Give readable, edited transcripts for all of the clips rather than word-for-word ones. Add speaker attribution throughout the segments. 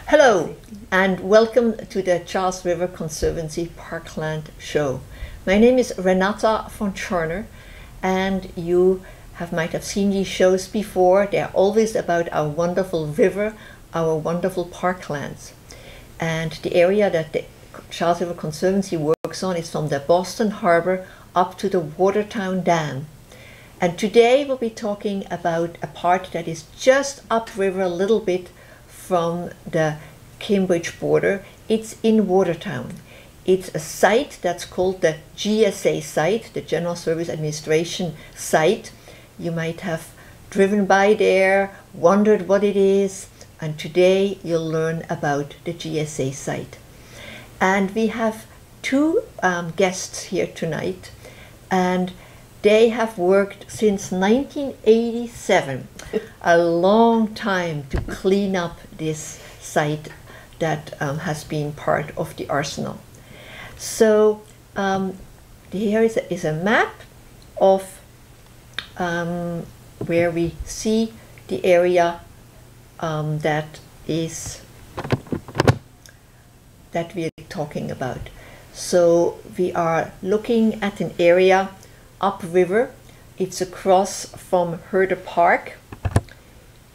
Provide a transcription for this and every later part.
Speaker 1: Hello and welcome to the Charles River Conservancy Parkland Show. My name is Renata von Tscharner and you might have seen these shows before. They're always about our wonderful river, our wonderful parklands. And the area that the Charles River Conservancy works on is from the Boston Harbor up to the Watertown Dam. And today we'll be talking about a part that is just upriver a little bit from the Cambridge border. It's in Watertown. It's a site that's called the GSA Site, the General Service Administration Site. You might have driven by there, wondered what it is, and today you'll learn about the GSA Site. And we have two guests here tonight, and they have worked since 1987, a long time, to clean up this site that has been part of the arsenal. So here is a map of where we see the area that we're talking about. So we are looking at an area upriver. It's across from Herder Park.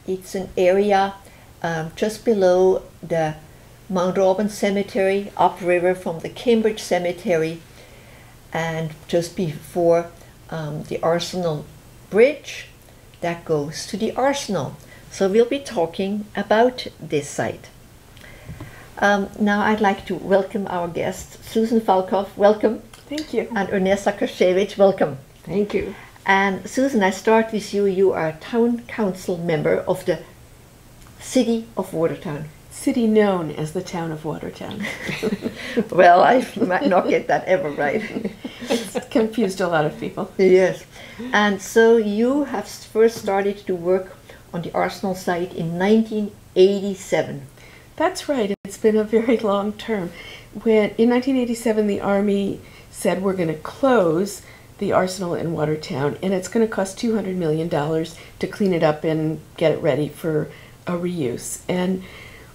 Speaker 1: It's an area just below the Mount Auburn Cemetery, upriver from the Cambridge Cemetery, and just before the Arsenal Bridge that goes to the Arsenal. So we'll be talking about this site. Now I'd like to welcome our guests. Susan Falkoff, welcome.
Speaker 2: Thank you.
Speaker 1: And Ernesta Kraczkiewicz, welcome.
Speaker 2: Thank you.
Speaker 1: And Susan, I start with you. You are a town council member of the City of Watertown.
Speaker 2: City known as the town of Watertown.
Speaker 1: Well, I might not get that ever right.
Speaker 2: It's confused a lot of people.
Speaker 1: Yes. And so you have first started to work on the Arsenal site in 1987.
Speaker 2: That's right. It's been a very long term. In 1987, the Army said we're going to close the Arsenal in Watertown, and it's going to cost $200 million to clean it up and get it ready for a reuse. And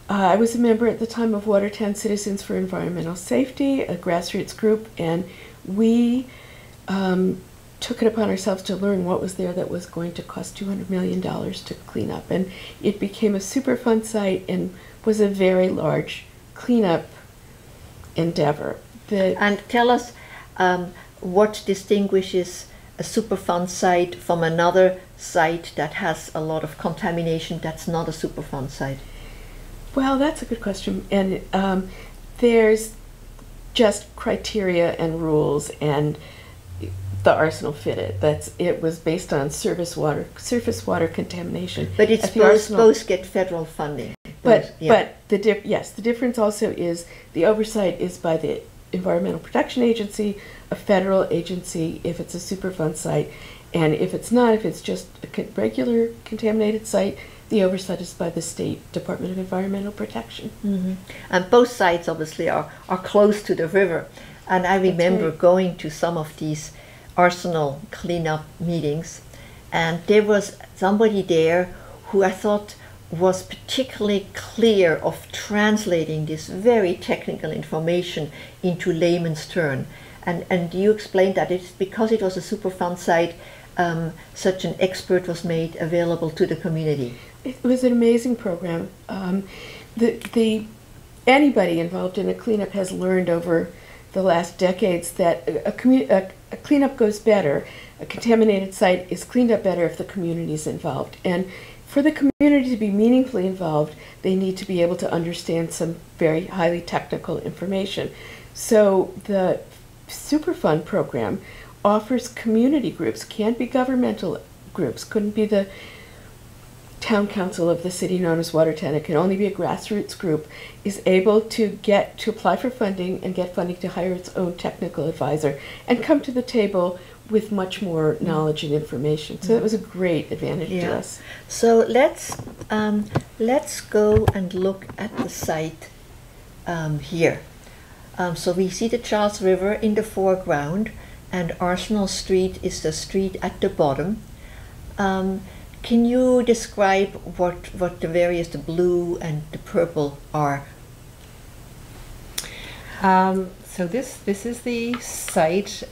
Speaker 2: I was a member at the time of Watertown Citizens for Environmental Safety, a grassroots group, and we took it upon ourselves to learn what was there that was going to cost $200 million to clean up. And it became a Superfund site and was a very large cleanup endeavor.
Speaker 1: And tell us what distinguishes a Superfund site from another site that has a lot of contamination that's not a Superfund site.
Speaker 2: Well, that's a good question. And there's just criteria and rules, and the Arsenal fit it. It was based on surface water contamination.
Speaker 1: But it's both get federal funding.
Speaker 2: But the difference also is the oversight is by the Environmental Protection Agency, a federal agency if it's a Superfund site, and if it's not, if it's just a regular contaminated site, the oversight is by the State Department of Environmental Protection.
Speaker 1: Mm-hmm. And both sites obviously are close to the river. And I remember going to some of these Arsenal cleanup meetings, and there was somebody there who I thought was particularly clear of translating this very technical information into layman's term. And you explained that it's because it was a Superfund site, such an expert was made available to the community.
Speaker 2: It was an amazing program. Anybody involved in a cleanup has learned over the last decades that a cleanup goes better. A contaminated site is cleaned up better if the community is involved. And for the community to be meaningfully involved, they need to be able to understand some very highly technical information. So the Superfund program offers community groups, can't be governmental groups, couldn't be the town council of the city known as Watertown, it can only be a grassroots group, is able to apply for funding and get funding to hire its own technical advisor and come to the table with much more knowledge and information. So that was a great advantage to us.
Speaker 1: So let's go and look at the site here. So we see the Charles River in the foreground, and Arsenal Street is the street at the bottom. can you describe what the various, the blue and the purple are?
Speaker 3: So this is the site,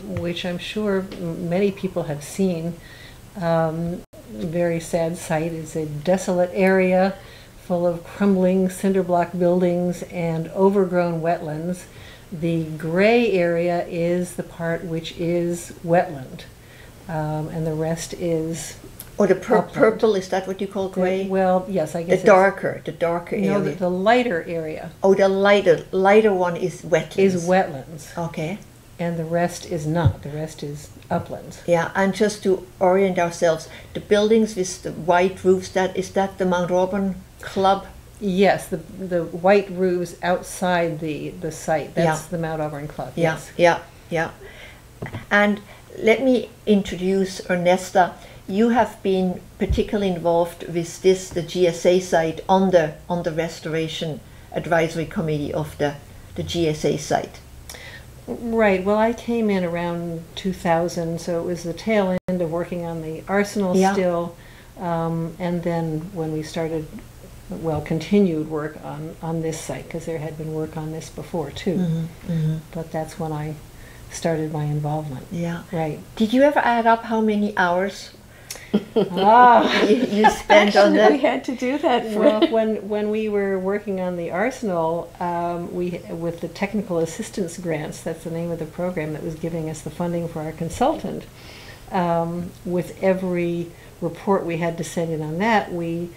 Speaker 3: which I'm sure many people have seen. Very sad sight. It's a desolate area full of crumbling cinder block buildings and overgrown wetlands. The gray area is the part which is wetland, and the rest is
Speaker 1: Or the
Speaker 3: upland.
Speaker 1: purple, is that what you call gray?
Speaker 3: Well, yes, I guess
Speaker 1: The darker
Speaker 3: no,
Speaker 1: area.
Speaker 3: the lighter area
Speaker 1: Oh, the lighter one is wetlands.
Speaker 3: is wetlands,
Speaker 1: Okay.
Speaker 3: and the rest is not. The rest is uplands.
Speaker 1: Yeah, and just to orient ourselves, the buildings with the white roofs, is that the Mount Auburn Club?
Speaker 3: Yes, the white roofs outside the site. That's
Speaker 1: Yeah.
Speaker 3: the Mount Auburn Club.
Speaker 1: Yeah,
Speaker 3: Yes.
Speaker 1: yeah. And let me introduce Ernesta. You have been particularly involved with the GSA site on the Restoration Advisory Committee of the GSA site.
Speaker 3: Right. Well, I came in around 2000, so it was the tail end of working on the arsenal
Speaker 1: Yeah.
Speaker 3: still, and then when we started, continued work on this site, because there had been work on this before too. But that's when I started my involvement.
Speaker 1: Yeah.
Speaker 3: Right.
Speaker 1: Did you ever add up how many hours
Speaker 3: Ah.
Speaker 1: you spent on
Speaker 2: We
Speaker 1: that?
Speaker 2: had to do that for
Speaker 3: Well, when we were working on the arsenal, we with the technical assistance grants, that's the name of the program that was giving us the funding for our consultant. With every report we had to send in on that, we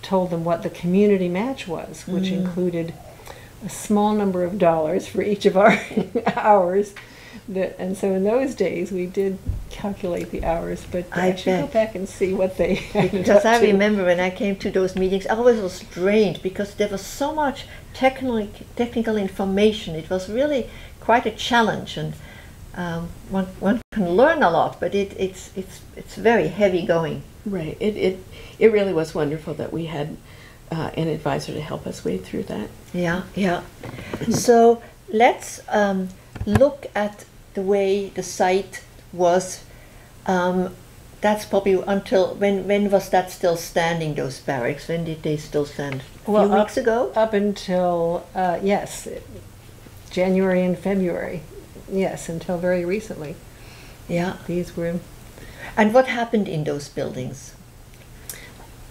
Speaker 3: told them what the community match was, which included a small number of dollars for each of our hours. And so in those days we did calculate the hours, but I should go
Speaker 1: bet.
Speaker 3: back and see what they
Speaker 1: Because I remember when I came to those meetings, I always was drained because there was so much technical information. It was really quite a challenge, and one can learn a lot, but it's very heavy going.
Speaker 2: Right. It really was wonderful that we had an advisor to help us wade through that.
Speaker 1: Yeah, yeah. So let's look at the way the site was. That's probably until when was that still standing? Those barracks? When did they still stand? A few weeks ago.
Speaker 3: Up until yes, January and February. Yes, until very recently.
Speaker 1: Yeah.
Speaker 3: These were.
Speaker 1: And what happened in those buildings?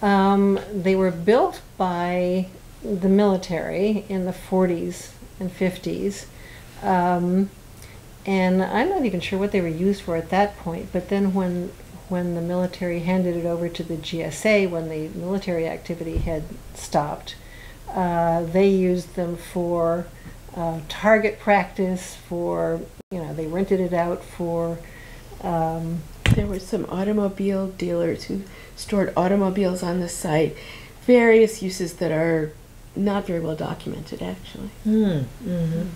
Speaker 3: They were built by the military in the 40s and 50s. And I'm not even sure what they were used for at that point, but then when the military handed it over to the GSA, when the military activity had stopped, they used them for target practice, they rented it out for...
Speaker 2: There were some automobile dealers who stored automobiles on the site, various uses that are not very well documented, actually.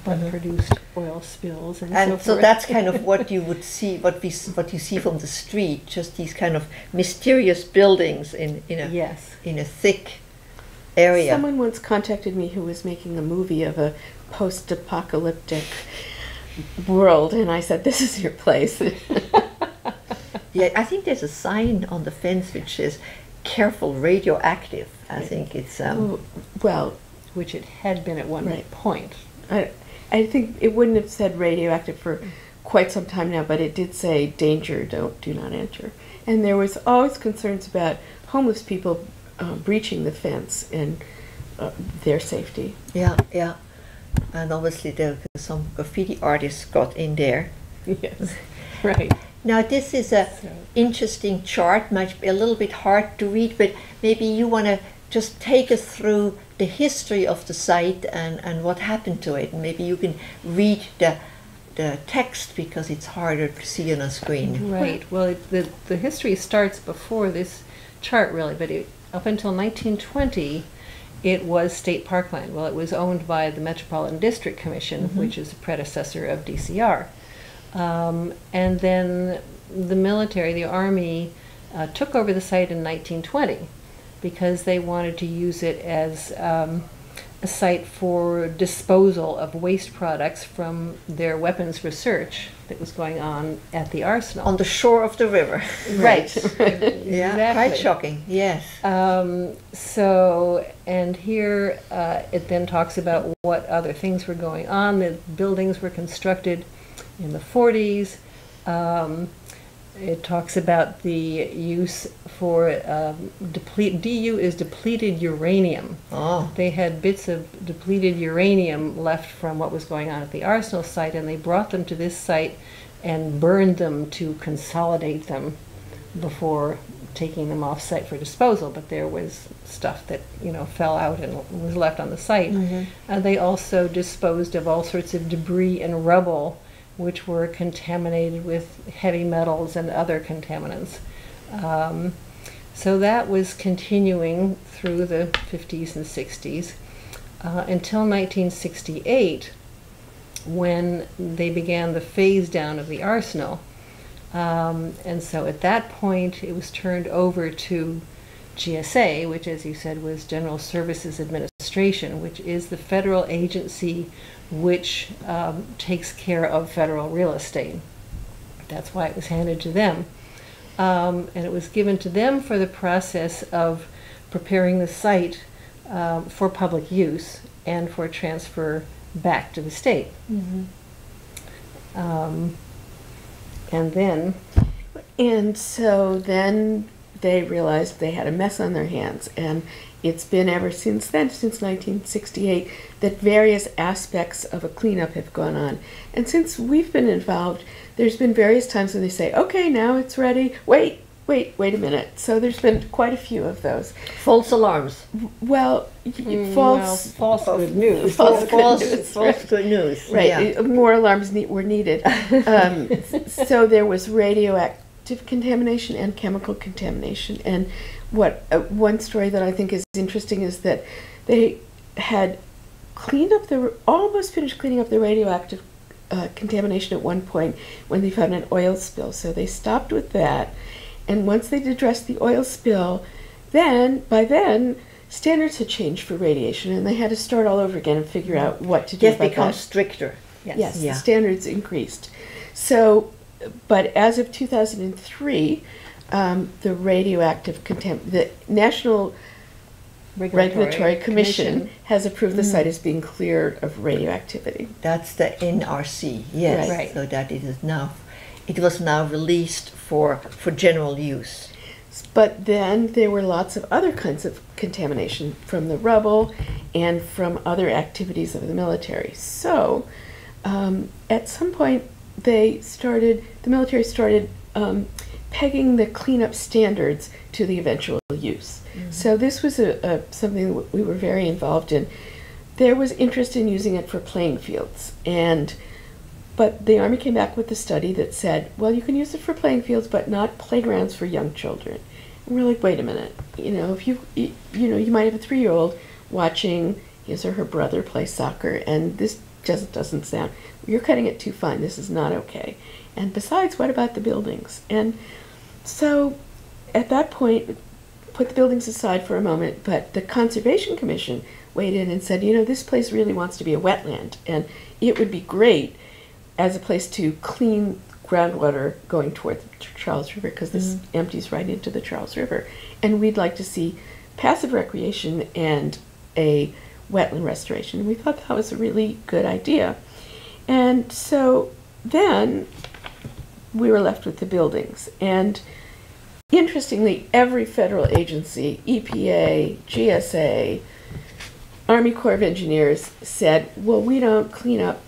Speaker 3: but produced oil spills and so
Speaker 1: And
Speaker 3: forth.
Speaker 1: so that's kind of what you would see, what you see from the street, just these kind of mysterious buildings in
Speaker 3: Yes.
Speaker 1: a thick area.
Speaker 2: Someone once contacted me who was making a movie of a post-apocalyptic world, and I said, "This is your place."
Speaker 1: Yeah, I think there's a sign on the fence which says "Careful, radioactive." I think it's
Speaker 2: Well,
Speaker 3: Which it had been at one
Speaker 2: Right.
Speaker 3: point.
Speaker 2: I think it wouldn't have said radioactive for quite some time now, but it did say danger, do not enter. And there was always concerns about homeless people breaching the fence and their safety.
Speaker 1: yeah, and obviously there some graffiti artists got in there.
Speaker 3: Yes, right.
Speaker 1: Now this is a
Speaker 3: So-
Speaker 1: interesting chart, might be a little bit hard to read, but maybe you want to just take us through the history of the site and what happened to it. And maybe you can read the text because it's harder to see on a screen.
Speaker 3: Right. Well, the history starts before this chart, really, but up until 1920, it was state parkland. Well, it was owned by the Metropolitan District Commission, which is a predecessor of DCR. And then the military, the Army, took over the site in 1920 because they wanted to use it as a site for disposal of waste products from their weapons research that was going on at the arsenal.
Speaker 1: On the shore of the river.
Speaker 3: Right.
Speaker 1: Yeah,
Speaker 3: Exactly.
Speaker 1: quite shocking, yes.
Speaker 3: So, and here it then talks about what other things were going on. The buildings were constructed in the 40s. It talks about the use for DU is depleted uranium.
Speaker 1: Oh,
Speaker 3: They had bits of depleted uranium left from what was going on at the arsenal site, and they brought them to this site and burned them to consolidate them before taking them off site for disposal. But there was stuff that, you know, fell out and was left on the site. They also disposed of all sorts of debris and rubble which were contaminated with heavy metals and other contaminants. So that was continuing through the 50s and 60s until 1968, when they began the phase down of the arsenal. And so at that point, it was turned over to GSA, which, as you said, was General Services Administration, which is the federal agency which takes care of federal real estate. That's why it was handed to them. And it was given to them for the process of preparing the site for public use and for transfer back to the state. And
Speaker 2: so then they realized they had a mess on their hands, and it's been ever since then, since 1968, that various aspects of a cleanup have gone on. And since we've been involved, there's been various times when they say, okay, now it's ready. Wait a minute. So there's been quite a few of those.
Speaker 1: false alarms.
Speaker 2: Well, false
Speaker 3: good news.
Speaker 2: False good news.
Speaker 1: False good news.
Speaker 2: Right,
Speaker 1: Yeah.
Speaker 2: more alarms were needed. So there was radioactive contamination and chemical contamination. And what one story that I think is interesting is that they had almost finished cleaning up the radioactive contamination at one point when they found an oil spill. So they stopped with that, and once they'd addressed the oil spill, by then standards had changed for radiation, and they had to start all over again and figure out what to do
Speaker 1: It
Speaker 2: about
Speaker 1: becomes
Speaker 2: that.
Speaker 1: stricter.
Speaker 2: Yes,
Speaker 1: Yeah.
Speaker 2: the standards increased. So, but as of 2003, the National Regulatory Commission has approved the site as being cleared of radioactivity.
Speaker 1: That's the NRC, yes.
Speaker 3: Right.
Speaker 1: So that it was now released for general use.
Speaker 2: But then there were lots of other kinds of contamination from the rubble and from other activities of the military. So at some point the military started pegging the cleanup standards to the eventual use. So this was something that we were very involved in. There was interest in using it for playing fields, but the Army came back with a study that said, well, you can use it for playing fields, but not playgrounds for young children. And we're like, wait a minute, if you might have a 3-year-old watching his or her brother play soccer, and this just doesn't sound, you're cutting it too fine, this is not okay. And besides, what about the buildings? And so at that point, put the buildings aside for a moment, but the Conservation Commission weighed in and said, this place really wants to be a wetland, and it would be great as a place to clean groundwater going toward the Charles River, because this empties right into the Charles River. And we'd like to see passive recreation and a wetland restoration. And we thought that was a really good idea. And so then we were left with the buildings. And interestingly, every federal agency, EPA, GSA, Army Corps of Engineers said, well, we don't clean up,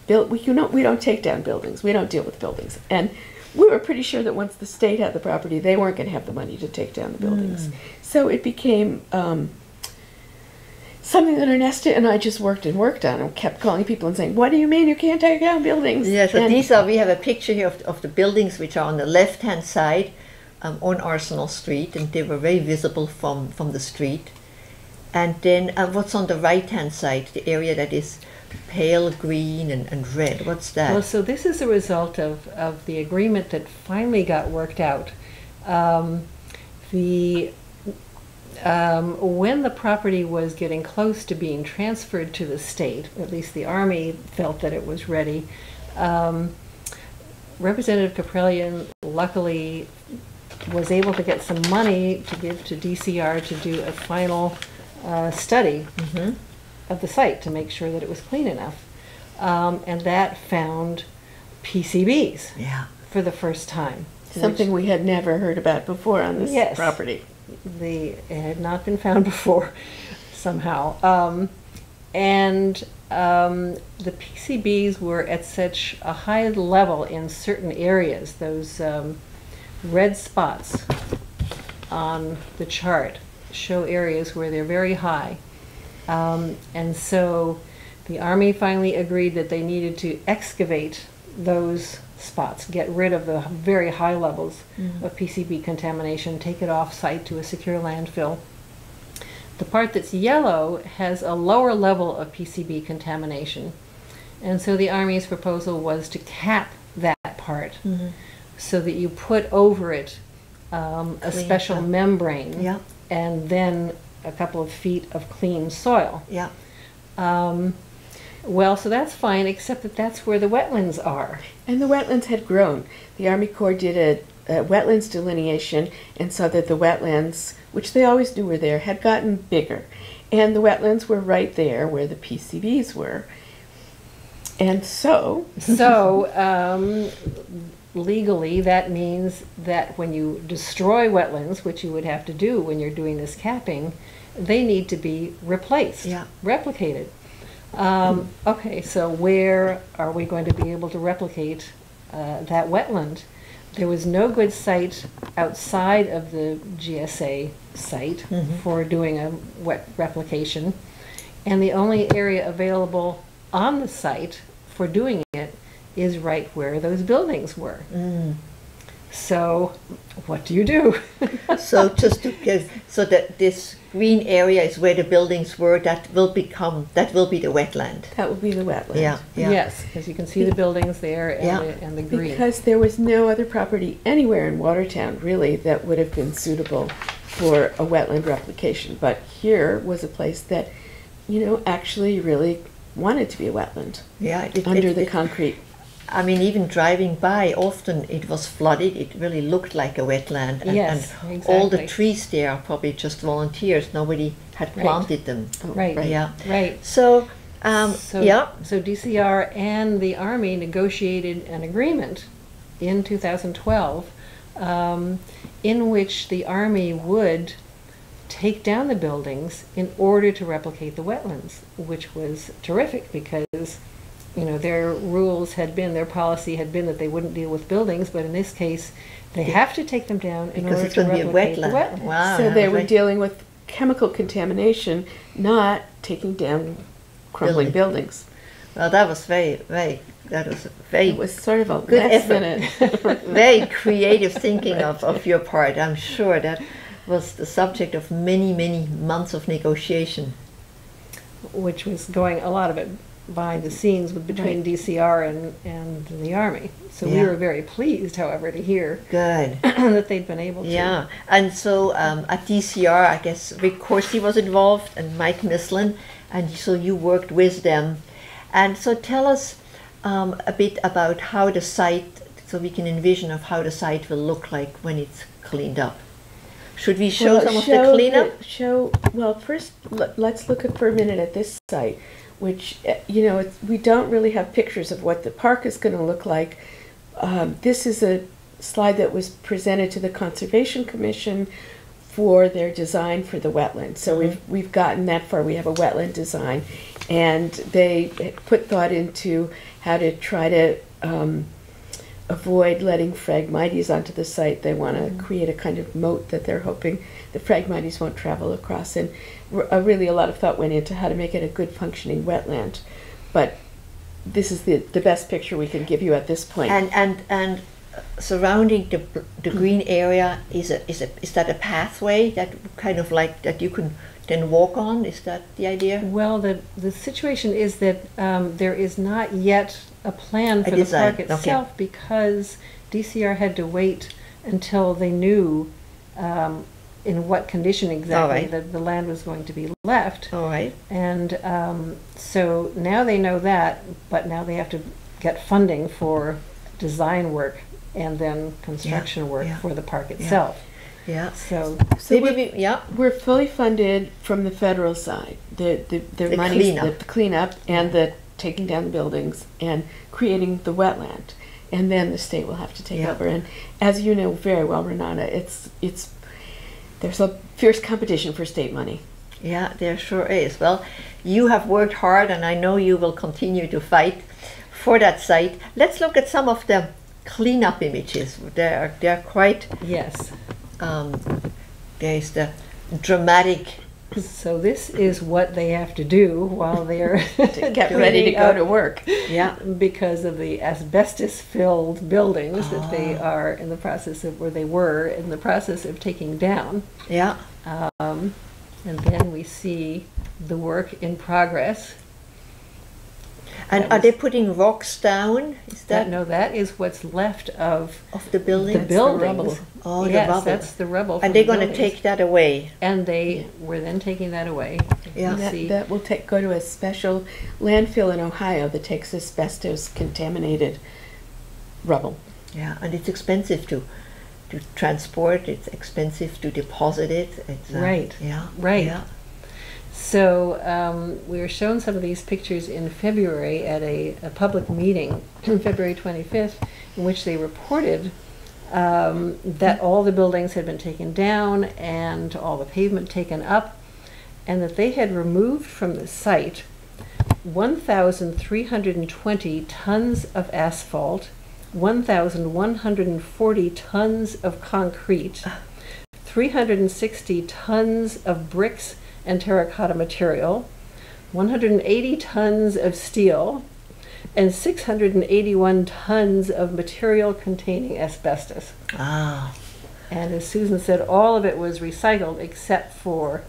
Speaker 2: we don't take down buildings. We don't deal with buildings. And we were pretty sure that once the state had the property, they weren't going to have the money to take down the buildings. So it became something that Ernesta and I just worked on and kept calling people and saying, what do you mean you can't take down buildings?
Speaker 1: Yeah, so we have a picture here of the buildings which are on the left-hand side on Arsenal Street, and they were very visible from the street. And then what's on the right-hand side, the area that is pale green and red, what's that?
Speaker 3: Well, so this is a result of the agreement that finally got worked out. The when the property was getting close to being transferred to the state, at least the Army felt that it was ready, Representative Kaprelian luckily was able to get some money to give to DCR to do a final study of the site to make sure that it was clean enough. And that found PCBs for the first time.
Speaker 2: Something we had never heard about before on this property.
Speaker 3: It had not been found before somehow. And the PCBs were at such a high level in certain areas, those red spots on the chart show areas where they're very high. And so the Army finally agreed that they needed to excavate those spots, get rid of the very high levels of PCB contamination, take it off site to a secure landfill. The part that's yellow has a lower level of PCB contamination. And so the Army's proposal was to cap that part so that you put over it a special membrane and then a couple of feet of clean soil. Well, so that's fine, except that that's where the wetlands are.
Speaker 2: And the wetlands had grown. The Army Corps did a wetlands delineation and saw that the wetlands, which they always knew were there, had gotten bigger. And the wetlands were right there where the PCBs were. And so...
Speaker 3: legally, that means that when you destroy wetlands, which you would have to do when you're doing this capping, they need to be replaced, replicated. Okay, so where are we going to be able to replicate that wetland? There was no good site outside of the GSA site for doing a wet replication, and the only area available on the site for doing it is right where those buildings were. So what do you do?
Speaker 1: So just to give, so that this green area is where the buildings were, that will be the wetland.
Speaker 2: That will be the wetland.
Speaker 3: Yes, because you can see the buildings there and the green.
Speaker 2: Because there was no other property anywhere in Watertown, really, that would have been suitable for a wetland replication. But here was a place that, you know, actually really wanted to be a wetland. Under the concrete.
Speaker 1: I mean, even driving by, often it was flooded. It really looked like a wetland. And,
Speaker 3: exactly.
Speaker 1: All the trees there are probably just volunteers. Nobody had planted them.
Speaker 3: Right.
Speaker 1: So,
Speaker 3: So DCR and the Army negotiated an agreement in 2012 in which the Army would take down the buildings in order to replicate the wetlands, which was terrific because, you know, their rules had been, their policy had been that they wouldn't deal with buildings, but in this case, they have to take them down in order to replicate the wetlands.
Speaker 1: Wow,
Speaker 2: so they were dealing with chemical contamination, not taking down crumbling buildings.
Speaker 1: Well, that was very
Speaker 2: It was sort of a
Speaker 1: good
Speaker 2: last minute.
Speaker 1: very creative thinking of your part. I'm sure that was the subject of many, many months of negotiation.
Speaker 3: Which was going, a lot of it behind the scenes between DCR and the Army. So we were very pleased, however, to hear that they'd been able to.
Speaker 1: Yeah, and so at DCR, I guess Rick Corsi was involved and Mike Mislin, and so you worked with them. And so tell us a bit about how the site, so we can envision of how the site will look like when it's cleaned up. Should we show some of the cleanup?
Speaker 2: Well, first, let's look for a minute at this site, which, you know, we don't really have pictures of what the park is going to look like. This is a slide that was presented to the Conservation Commission for their design for the wetland. So we've gotten that far. We have a wetland design, and they put thought into how to try to avoid letting Phragmites onto the site. They want to create a kind of moat that they're hoping the Phragmites won't travel across. And really a lot of thought went into how to make it a good functioning wetland. But this is the best picture we can give you at this point.
Speaker 1: And surrounding the green area is that a pathway that kind of like that you can then walk on? Is that the idea?
Speaker 3: Well, the situation is that there is not yet a plan for the park itself because DCR had to wait until they knew in what condition exactly
Speaker 1: right.
Speaker 3: the land was going to be left.
Speaker 1: All right.
Speaker 3: And so now they know that, but now they have to get funding for design work and then construction work for the park itself.
Speaker 1: Yeah.
Speaker 3: So
Speaker 2: we're fully funded from the federal side. The money,
Speaker 1: cleanup.
Speaker 2: the cleanup, and the taking down the buildings and creating the wetland, and then the state will have to take over. And as you know very well, Renata, there's a fierce competition for state money.
Speaker 1: Yeah, there sure is. Well, you have worked hard, and I know you will continue to fight for that site. Let's look at some of the cleanup images. They're quite.
Speaker 3: yes.
Speaker 1: There's the dramatic.
Speaker 3: So this is what they have to do while they're
Speaker 2: To get ready to go to work.
Speaker 1: Yeah.
Speaker 3: because of the asbestos-filled buildings that they are in the process of, or they were in the process of taking down.
Speaker 1: Yeah.
Speaker 3: And then we see the work in progress.
Speaker 1: And
Speaker 3: That
Speaker 1: are
Speaker 3: was-
Speaker 1: they putting rocks down? Is that
Speaker 3: No, that is what's left of
Speaker 1: the building?
Speaker 3: the buildings.
Speaker 2: rubble.
Speaker 1: Oh,
Speaker 3: Yes,
Speaker 1: the rubble.
Speaker 3: that's the rubble.
Speaker 1: And
Speaker 3: from
Speaker 1: they're
Speaker 3: the
Speaker 1: going to
Speaker 3: buildings.
Speaker 1: take that away.
Speaker 3: And they were then taking that away.
Speaker 1: Yeah.
Speaker 3: You see.
Speaker 2: That will go to a special landfill in Ohio that takes asbestos contaminated rubble.
Speaker 1: Yeah, and it's expensive to transport. It's expensive to deposit it. It's,
Speaker 3: Right.
Speaker 1: Yeah.
Speaker 3: Right.
Speaker 1: Yeah.
Speaker 3: So we were shown some of these pictures in February at a public meeting, February 25th, in which they reported that all the buildings had been taken down and all the pavement taken up, and that they had removed from the site 1,320 tons of asphalt, 1,140 tons of concrete, 360 tons of bricks and terracotta material, 180 tons of steel, and 681 tons of material containing asbestos.
Speaker 1: Ah,
Speaker 3: And as Susan said, all of it was recycled except for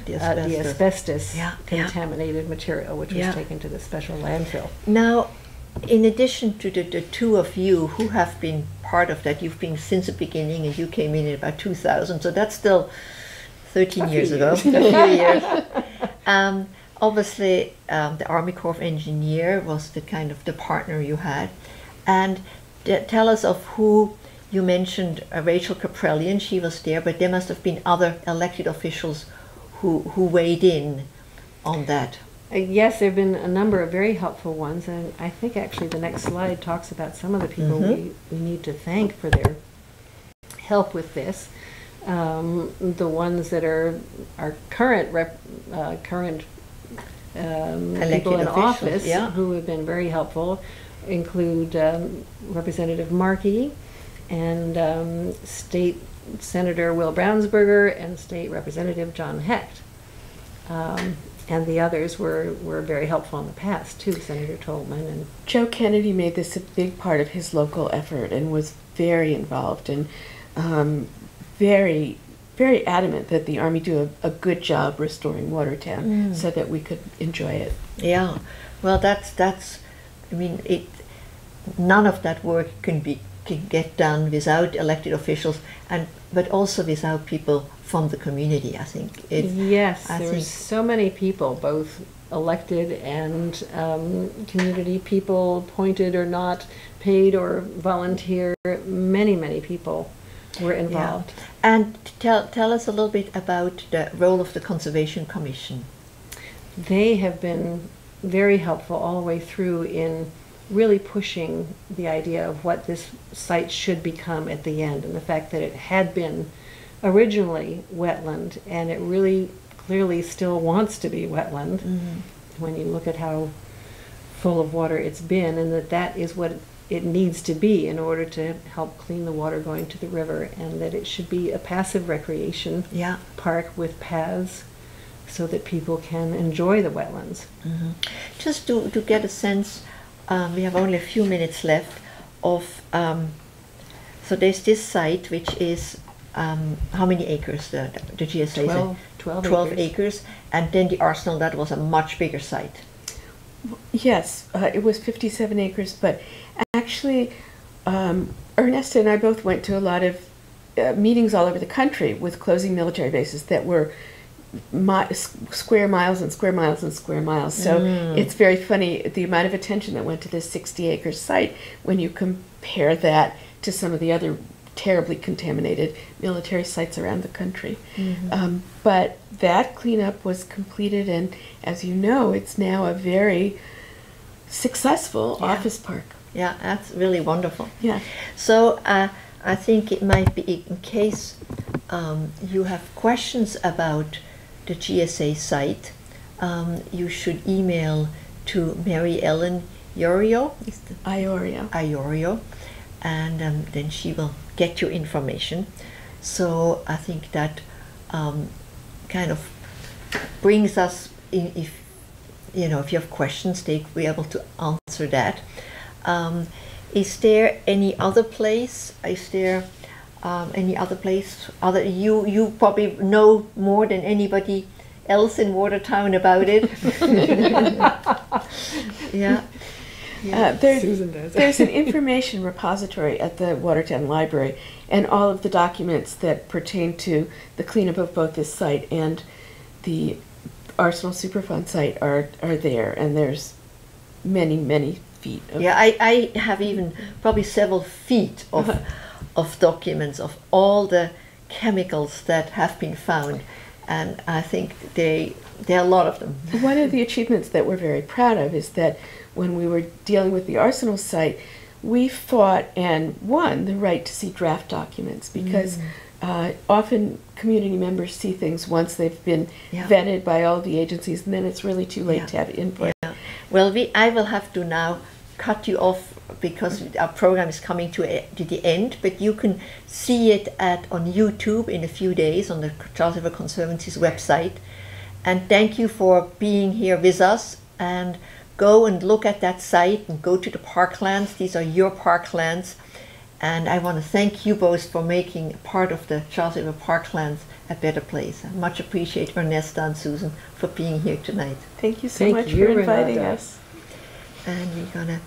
Speaker 1: the
Speaker 3: the
Speaker 1: asbestos.
Speaker 3: asbestos
Speaker 1: Yeah,
Speaker 3: contaminated material, which was
Speaker 1: Yeah.
Speaker 3: taken to the special landfill.
Speaker 1: Now, in addition to the two of you who have been part of that, you've been since the beginning, and you came in about 2000, so that's still 13 years ago, a few years. Obviously, the Army Corps of Engineer was the kind of the partner you had. And tell us of who you mentioned, Rachel Caprellian, she was there, but there must have been other elected officials who weighed in on that.
Speaker 3: Yes, there have been a number of very helpful ones, and I think actually the next slide talks about some of the people we need to thank for their help with this. The ones that are current people in
Speaker 1: officials,
Speaker 3: office who have been very helpful include Representative Markey and State Senator Will Brownsberger and State Representative John Hecht. And the others were very helpful in the past too, Senator Tolman and
Speaker 2: Joe Kennedy made this a big part of his local effort and was very involved and very, very adamant that the Army do a good job restoring Watertown so that we could enjoy it.
Speaker 1: Yeah, well, that's. I mean, none of that work can get done without elected officials, but also without people from the community. I think.
Speaker 3: Yes, there's so many people, both elected and community people, appointed or not, paid or volunteer. Many people were involved.
Speaker 1: Yeah. And tell us a little bit about the role of the Conservation Commission.
Speaker 3: They have been very helpful all the way through in really pushing the idea of what this site should become at the end, and the fact that it had been originally wetland, and it really clearly still wants to be wetland when you look at how full of water it's been, and that is what it needs to be in order to help clean the water going to the river, and that it should be a passive recreation park with paths so that people can enjoy the wetlands.
Speaker 1: Just to get a sense, we have only a few minutes left of, so there's this site which is, how many acres, the GSA site?
Speaker 3: 12
Speaker 1: acres, and then the Arsenal, that was a much bigger site.
Speaker 2: Yes, it was 57 acres, but actually Ernesta and I both went to a lot of meetings all over the country with closing military bases that were square miles and square miles and square miles. So it's very funny the amount of attention that went to this 60-acre site when you compare that to some of the other terribly contaminated military sites around the country. But that cleanup was completed, and as you know, it's now a very successful office park.
Speaker 1: Yeah, that's really wonderful.
Speaker 2: Yeah.
Speaker 1: So I think it might be, in case you have questions about the GSA site, you should email to Mary Ellen Iorio, and then she will get your information. So I think that kind of brings us in, if you have questions, they'll be able to answer that. Is there any other place? Is there any other place? You probably know more than anybody else in Watertown about it. Yeah.
Speaker 3: Susan does.
Speaker 2: There's an information repository at the Watertown Library, and all of the documents that pertain to the cleanup of both this site and the Arsenal Superfund site are there, and there's many feet of
Speaker 1: I have even probably several feet of documents of all the chemicals that have been found, and I think there are a lot of them.
Speaker 2: One of the achievements that we're very proud of is that when we were dealing with the Arsenal site, we fought and won the right to see draft documents, because often community members see things once they've been vetted by all the agencies, and then it's really too late to have input.
Speaker 1: Yeah. Well, I will have to now cut you off because our program is coming to the end, but you can see it on YouTube in a few days on the Charles River Conservancy's website. And thank you for being here with us, and go and look at that site and go to the parklands. These are your parklands, and I want to thank you both for making part of the Charles River Parklands a better place. I much appreciate Ernesta and Susan for being here tonight.
Speaker 2: Thank you so much for inviting us.
Speaker 1: And we're gonna